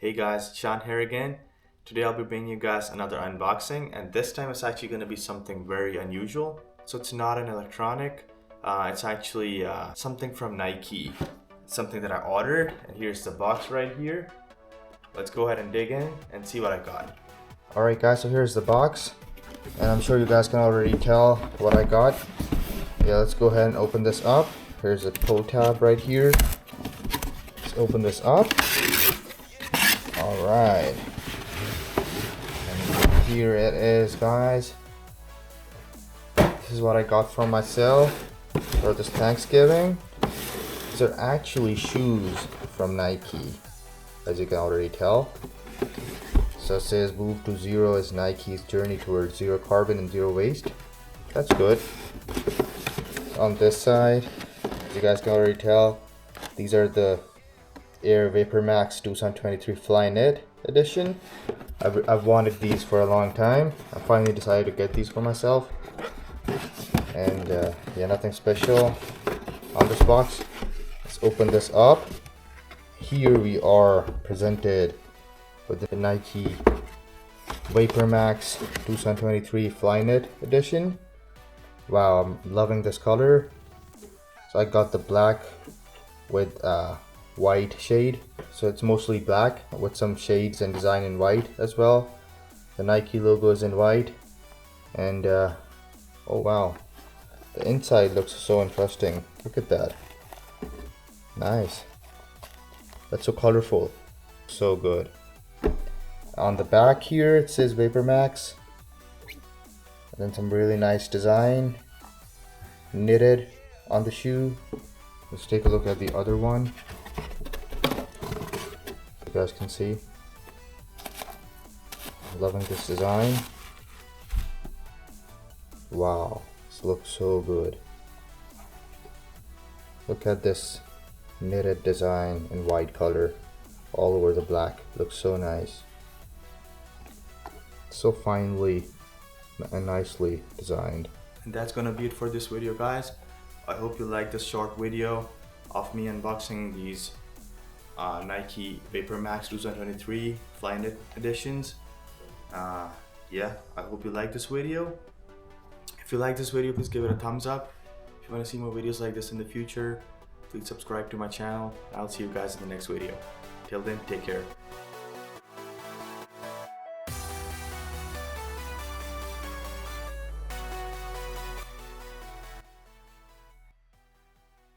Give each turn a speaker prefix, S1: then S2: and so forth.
S1: Hey guys, Sean here again. Today I'll be bringing you guys another unboxing, and this time it's actually going to be something very unusual. So it's not an electronic, it's actually something from Nike. Something that I ordered, and here's the box right here. Let's go ahead and dig in and see what I got. Alright guys, so here's the box, and I'm sure you guys can already tell what I got. Yeah, let's go ahead and open this up. Here's a pull tab right here. Let's open this up. Alright, and here it is, guys. This is what I got for myself for this Thanksgiving. These are actually shoes from Nike, as you can already tell. So it says Move to Zero is Nike's journey towards zero carbon and zero waste. That's good. On this side, as you guys can already tell, these are the Air VaporMax 2023 FlyKnit edition. I've wanted these for a long time. I finally decided to get these for myself. And yeah, nothing special on this box. Let's open this up. Here we are presented with the Nike VaporMax 2023 FlyKnit edition. Wow, I'm loving this color. So I got the black with white shade, so it's mostly black with some shades and design in white as well. The Nike logo is in white, and oh wow, the inside looks so interesting. Look at that. Nice. That's so colorful. So good. On the back here it says VaporMax, and then some really nice design knitted on the shoe. Let's take a look at the other one. You guys can see. I'm loving this design. Wow, this looks so good. Look at this knitted design in white color all over the black. Looks so nice. So finely and nicely designed. And that's gonna be it for this video, guys. I hope you like this short video of me unboxing these Nike VaporMax 2023 FlyKnit editions. Yeah, I hope you like this video. If you like this video, please give it a thumbs up. If you want to see more videos like this in the future, please subscribe to my channel. I'll see you guys in the next video. Till then, take care.